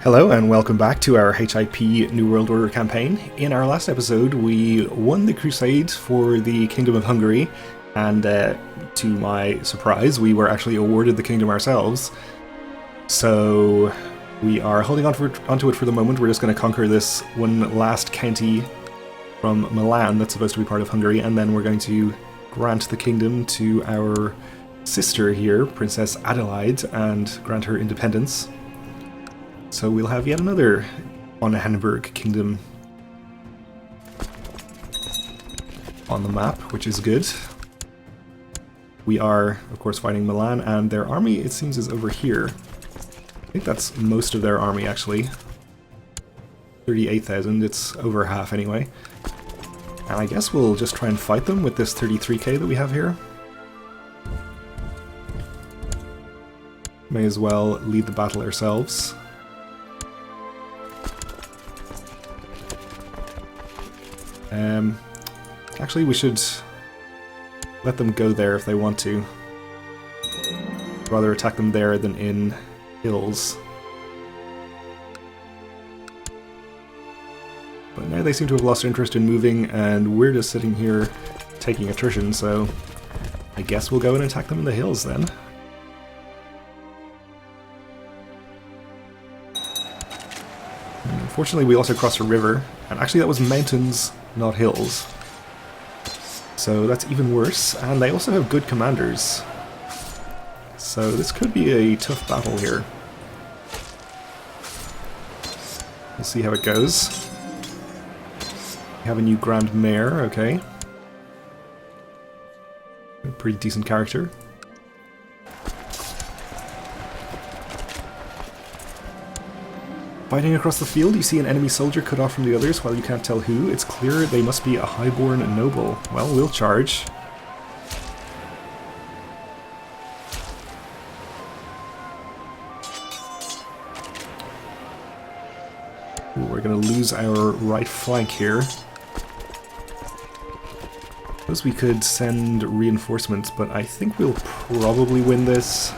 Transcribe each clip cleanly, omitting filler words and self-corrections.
Hello and welcome back to our HIP New World Order campaign. In our last episode we won the Crusade for the Kingdom of Hungary, and to my surprise we were actually awarded the kingdom ourselves. So we are holding onto it for the moment. We're just going to conquer this one last county from Milan that's supposed to be part of Hungary, and then we're going to grant the kingdom to our sister here, Princess Adelaide, and grant her independence. So we'll have yet another von Hamburg kingdom on the map, which is good. We are, of course, fighting Milan, and their army, it seems, is over here. I think that's most of their army, actually. 38,000, it's over half anyway. And I guess we'll just try and fight them with this 33k that we have here. May as well lead the battle ourselves. Actually, we should let them go there if they want to. Rather attack them there than in hills. But now they seem to have lost interest in moving, and we're just sitting here taking attrition, so I guess we'll go and attack them in the hills then. Unfortunately, we also crossed a river, and actually that was mountains, not hills. So that's even worse, and they also have good commanders. So this could be a tough battle here. We'll see how it goes. We have a new Grand Mayor, okay. A pretty decent character. Fighting across the field, you see an enemy soldier cut off from the others while you can't tell who. It's clear they must be a highborn noble. Well, we'll charge. Ooh, we're going to lose our right flank here. Suppose we could send reinforcements, but I think we'll probably win this,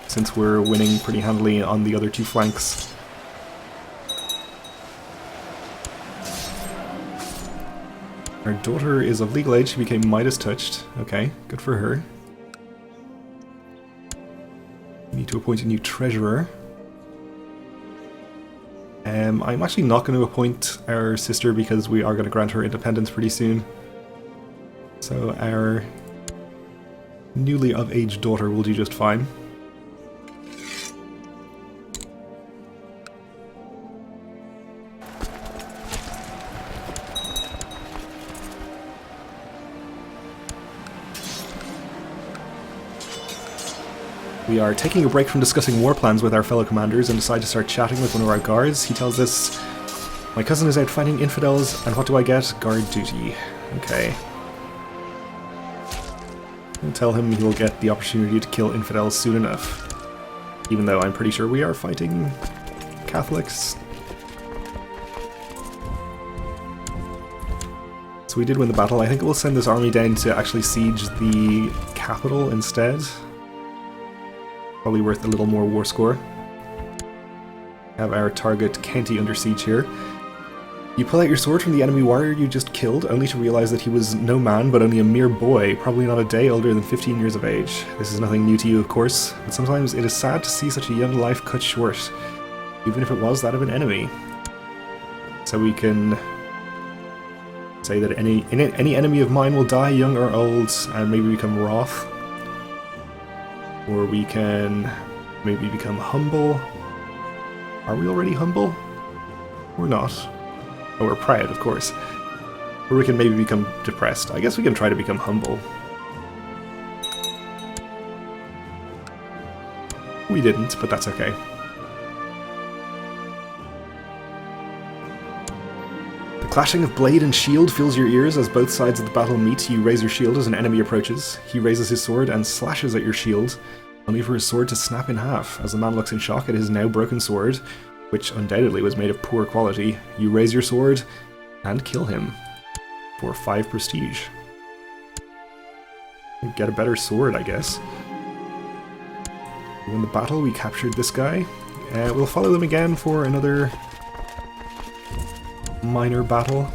since we're winning pretty handily on the other two flanks. Our daughter is of legal age, she became Midas touched. Okay, good for her. We need to appoint a new treasurer. I'm actually not going to appoint our sister because we are going to grant her independence pretty soon. So our newly of age daughter will do just fine. We are taking a break from discussing war plans with our fellow commanders and decide to start chatting with one of our guards. He tells us, "My cousin is out fighting infidels, and what do I get? Guard duty." Okay. We'll tell him he will get the opportunity to kill infidels soon enough. Even though I'm pretty sure we are fighting Catholics. So we did win the battle. I think we'll send this army down to actually siege the capital instead. Probably worth a little more war score. Have our target county under siege here. You pull out your sword from the enemy warrior you just killed, only to realize that he was no man but only a mere boy, probably not a day older than 15 years of age. This is nothing new to you, of course, but sometimes it is sad to see such a young life cut short, even if it was that of an enemy. So we can say that any enemy of mine will die young or old, and maybe become wroth. Or we can maybe become humble. Are we already humble? We're not. Oh, we're proud, of course. Or we can maybe become depressed. I guess we can try to become humble. We didn't, but that's okay. The clashing of blade and shield fills your ears as both sides of the battle meet. You raise your shield as an enemy approaches. He raises his sword and slashes at your shield, only for his sword to snap in half. As the man looks in shock at his now broken sword, which undoubtedly was made of poor quality, you raise your sword and kill him for 5 prestige. Get a better sword, I guess. We won the battle, we captured this guy. We'll follow them again for another minor battle.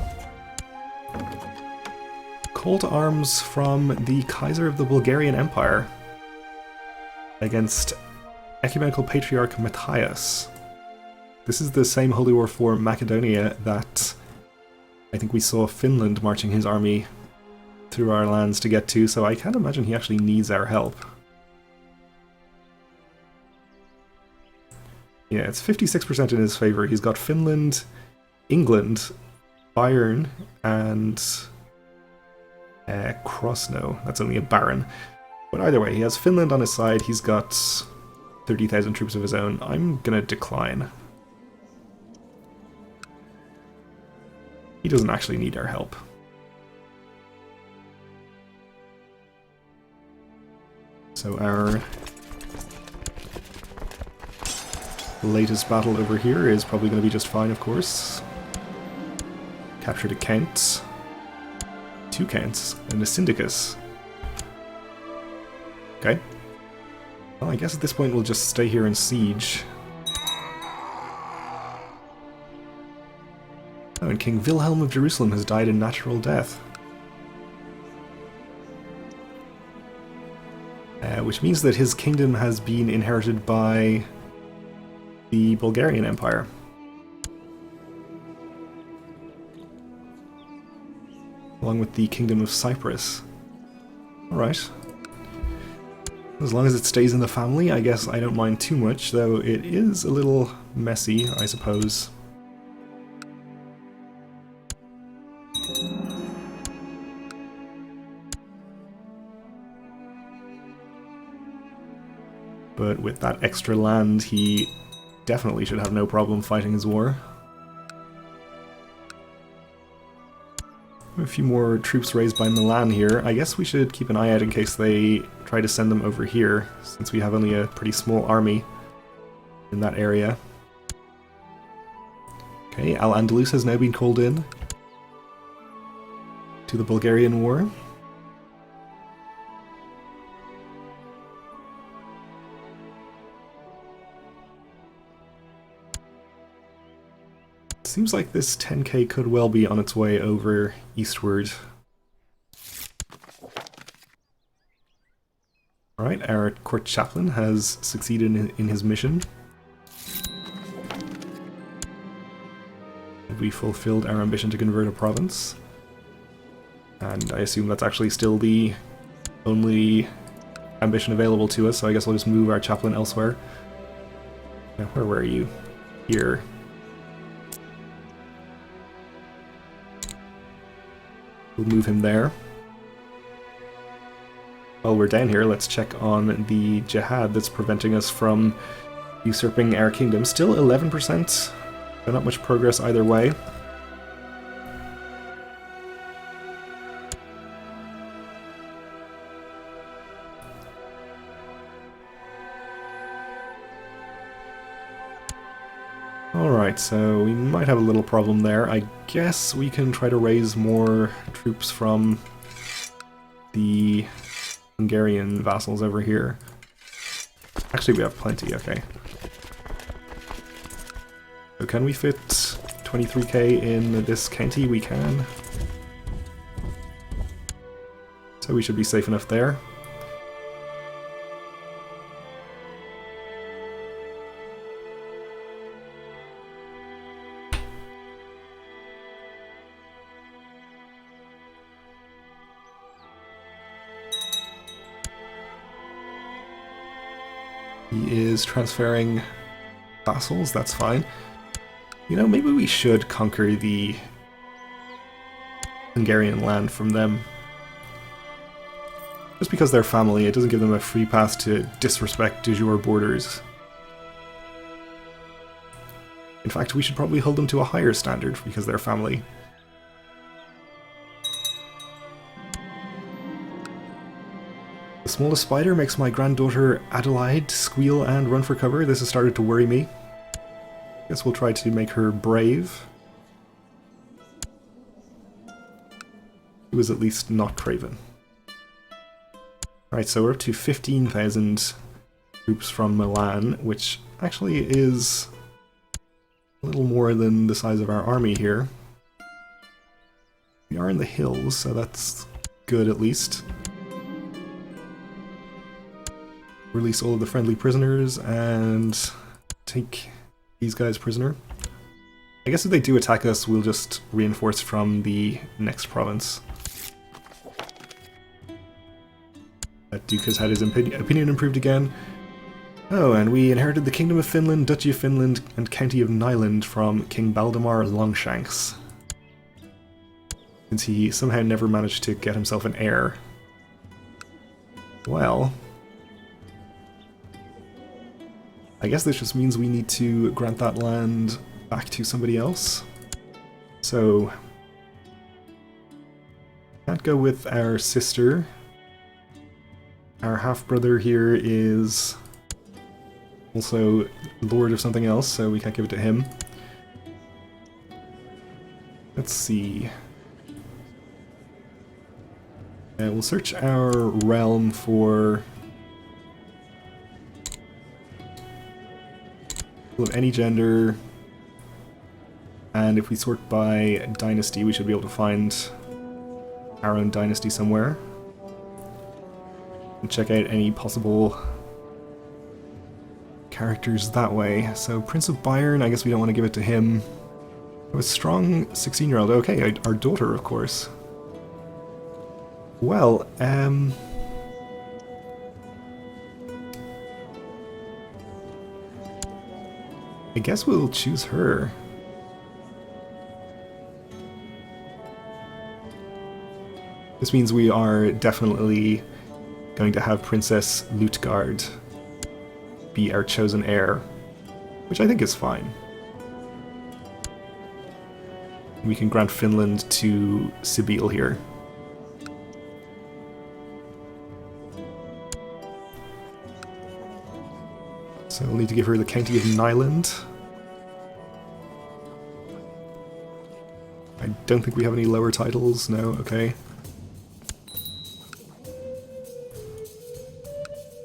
Call to arms from the Kaiser of the Bulgarian Empire against Ecumenical Patriarch Matthias. This is the same holy war for Macedonia that I think we saw Finland marching his army through our lands to get to, so I can't imagine he actually needs our help. Yeah, it's 56% in his favour. He's got Finland, England, Bayern, and Krosno. That's only a baron. But either way, he has Finland on his side. He's got 30,000 troops of his own. I'm gonna decline. He doesn't actually need our help. So our latest battle over here is probably going to be just fine, of course. Captured a count, 2 counts, and a syndicus. Okay. Well, I guess at this point we'll just stay here and siege. Oh, and King Wilhelm of Jerusalem has died a natural death. Which means that his kingdom has been inherited by the Bulgarian Empire. Along with the Kingdom of Cyprus. Alright. As long as it stays in the family, I guess I don't mind too much, though it is a little messy, I suppose. But with that extra land, he definitely should have no problem fighting his war. A few more troops raised by Milan here. I guess we should keep an eye out in case they try to send them over here, since we have only a pretty small army in that area. Okay, Al-Andalus has now been called in to the Bulgarian War. Seems like this 10k could well be on its way over eastward. Alright, our court chaplain has succeeded in his mission. We fulfilled our ambition to convert a province. And I assume that's actually still the only ambition available to us, so I guess we'll just move our chaplain elsewhere. Now, where were you? Here. We'll move him there. While we're down here, let's check on the jihad that's preventing us from usurping our kingdom. Still 11%, so not much progress either way. Alright, so we might have a little problem there. I guess we can try to raise more troops from the Hungarian vassals over here. Actually, we have plenty, okay. So can we fit 23k in this county? We can. So we should be safe enough there. He is transferring vassals, that's fine. You know, maybe we should conquer the Hungarian land from them. Just because they're family, it doesn't give them a free pass to disrespect de jure borders. In fact, we should probably hold them to a higher standard because they're family. The smallest spider makes my granddaughter Adelaide squeal and run for cover. This has started to worry me. Guess we'll try to make her brave. She was at least not craven. Right, so we're up to 15,000 troops from Milan, which actually is a little more than the size of our army here. We are in the hills, so that's good at least. Release all of the friendly prisoners and take these guys prisoner. I guess if they do attack us, we'll just reinforce from the next province. That Duke has had his opinion improved again. Oh, and we inherited the Kingdom of Finland, Duchy of Finland, and County of Nyland from King Baldemar Longshanks, since he somehow never managed to get himself an heir. Well, I guess this just means we need to grant that land back to somebody else. So, can't go with our sister. Our half-brother here is also lord of something else, so we can't give it to him. Let's see. We'll search our realm for people of any gender, and if we sort by dynasty, we should be able to find our own dynasty somewhere. And check out any possible characters that way. So Prince of Bayern, I guess we don't want to give it to him. A strong 16-year-old. Okay, our daughter, of course. Well, I guess we'll choose her. This means we are definitely going to have Princess Lutgard be our chosen heir, which I think is fine. We can grant Finland to Sibyl here. So we'll need to give her the County of Nyland. I don't think we have any lower titles, no, okay.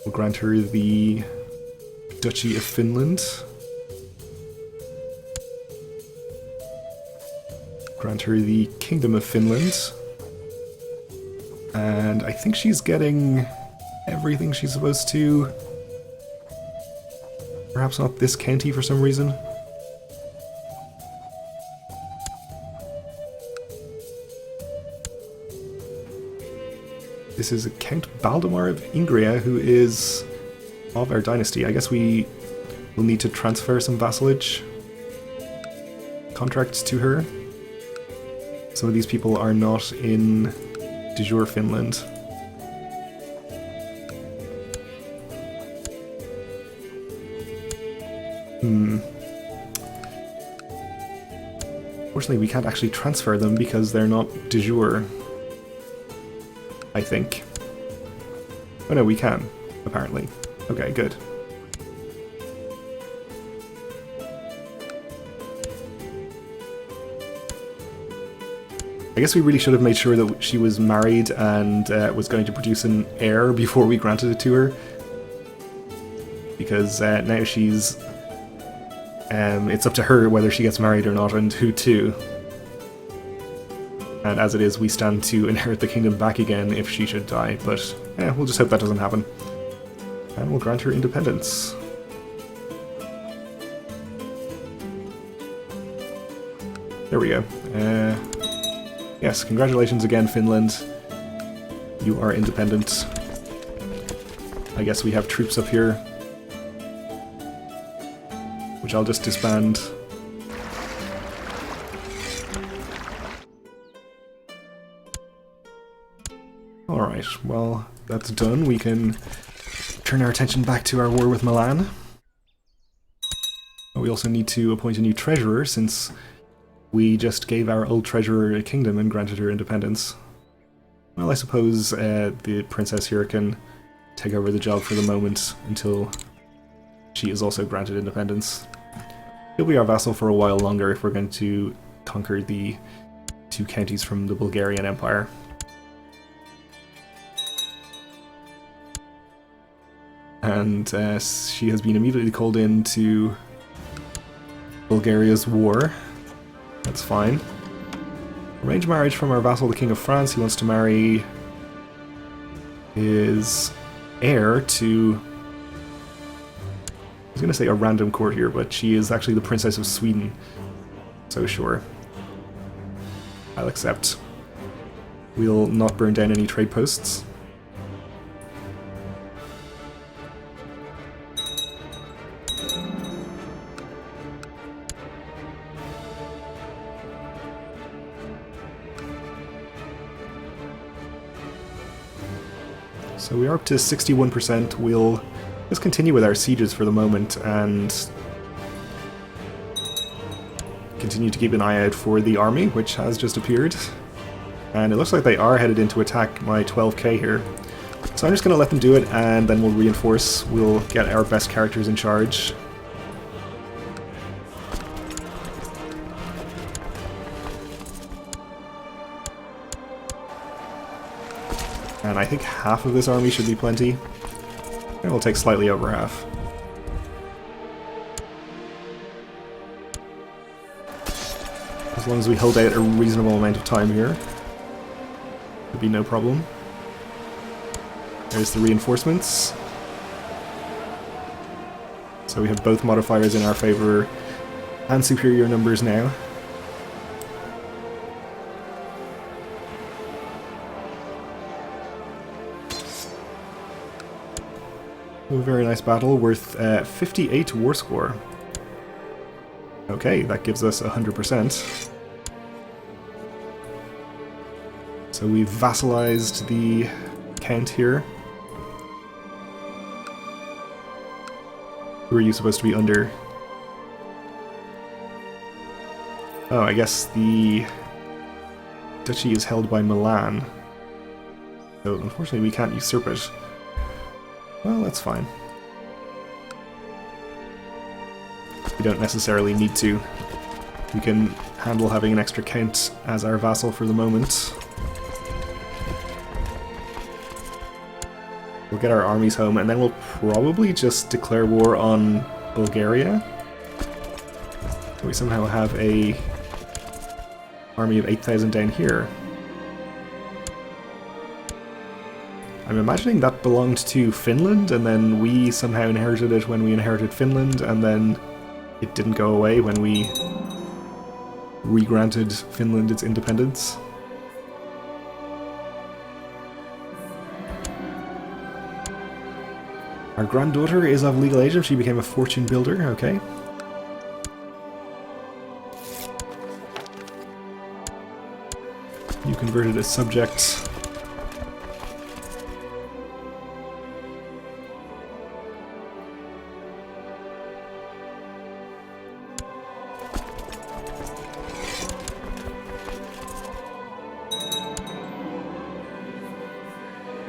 We'll grant her the Duchy of Finland. Grant her the Kingdom of Finland. And I think she's getting everything she's supposed to. Perhaps not this county for some reason. This is Count Baldemar of Ingria, who is of our dynasty. I guess we will need to transfer some vassalage contracts to her. Some of these people are not in de jure Finland. Fortunately, we can't actually transfer them because they're not de jure, I think. Oh no, we can, apparently. Okay, good. I guess we really should have made sure that she was married and was going to produce an heir before we granted it to her. Because now she's... it's up to her whether she gets married or not, and who to. And as it is, we stand to inherit the kingdom back again if she should die, but we'll just hope that doesn't happen. And we'll grant her independence. There we go. Yes, congratulations again, Finland. You are independent. I guess we have troops up here, which I'll just disband. Alright, well, that's done. We can turn our attention back to our war with Milan. But we also need to appoint a new treasurer, since we just gave our old treasurer a kingdom and granted her independence. Well, I suppose the princess here can take over the job for the moment until she is also granted independence. He'll be our vassal for a while longer if we're going to conquer the two counties from the Bulgarian Empire. And she has been immediately called into Bulgaria's war. That's fine. Arranged marriage from our vassal, the King of France. He wants to marry his heir to... I was going to say a random court here, but she is actually the Princess of Sweden. So sure. I'll accept. We'll not burn down any trade posts. So we are up to 61%. We'll just continue with our sieges for the moment and continue to keep an eye out for the army, which has just appeared. And it looks like they are headed in to attack my 12k here. So I'm just going to let them do it, and then we'll reinforce. We'll get our best characters in charge. And I think half of this army should be plenty. It will take slightly over half. As long as we hold out a reasonable amount of time here, should be no problem. There's the reinforcements. So we have both modifiers in our favor and superior numbers now. A very nice battle, worth 58 war score. Okay, that gives us 100%. So we've vassalized the count here. Who are you supposed to be under? Oh, I guess the duchy is held by Milan. So unfortunately we can't usurp it. Well, that's fine. We don't necessarily need to. We can handle having an extra count as our vassal for the moment. We'll get our armies home, and then we'll probably just declare war on Bulgaria. We somehow have a army of 8,000 down here. I'm imagining that belonged to Finland, and then we somehow inherited it when we inherited Finland, and then it didn't go away when we re-granted Finland its independence. Our granddaughter is of legal age, and she became a fortune builder, okay. You converted a subject.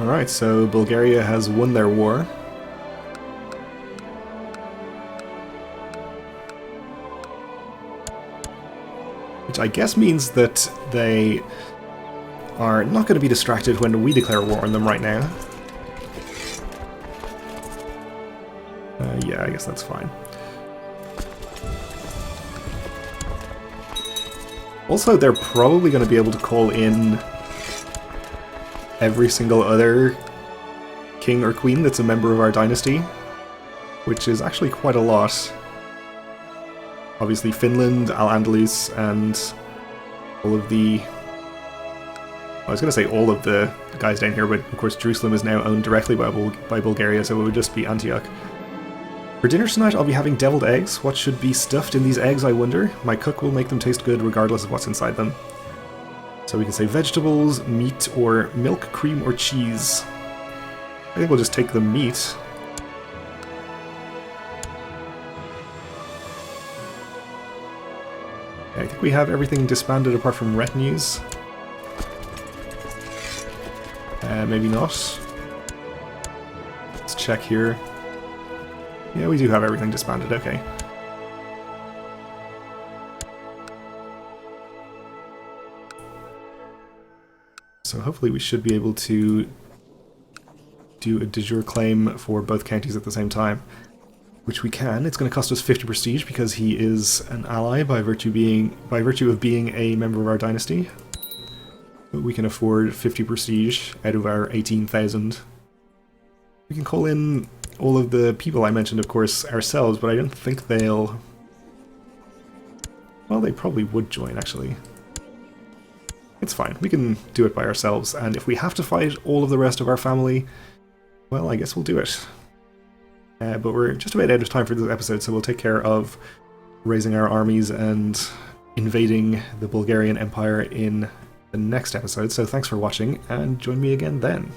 Alright, so Bulgaria has won their war. Which I guess means that they are not going to be distracted when we declare war on them right now. Yeah, I guess that's fine. Also, they're probably going to be able to call in every single other king or queen that's a member of our dynasty, which is actually quite a lot. Obviously Finland, Al-Andalus, and all of the... I was going to say all of the guys down here, but of course Jerusalem is now owned directly by Bulgaria, so it would just be Antioch. For dinner tonight I'll be having deviled eggs. What should be stuffed in these eggs, I wonder? My cook will make them taste good regardless of what's inside them. So we can say vegetables, meat, or milk, cream, or cheese. I think we'll just take the meat. I think we have everything disbanded apart from retinues. Maybe not. Let's check here. Yeah, we do have everything disbanded, okay. So hopefully we should be able to do a de jure claim for both counties at the same time, which we can. It's going to cost us 50 prestige because he is an ally by virtue of being a member of our dynasty. But we can afford 50 prestige out of our 18,000. We can call in all of the people I mentioned, of course, ourselves, but I don't think they'll... Well, they probably would join, actually. It's fine, we can do it by ourselves, and if we have to fight all of the rest of our family, well, I guess we'll do it. But we're just about out of time for this episode, so we'll take care of raising our armies and invading the Bulgarian Empire in the next episode. So thanks for watching, and join me again then.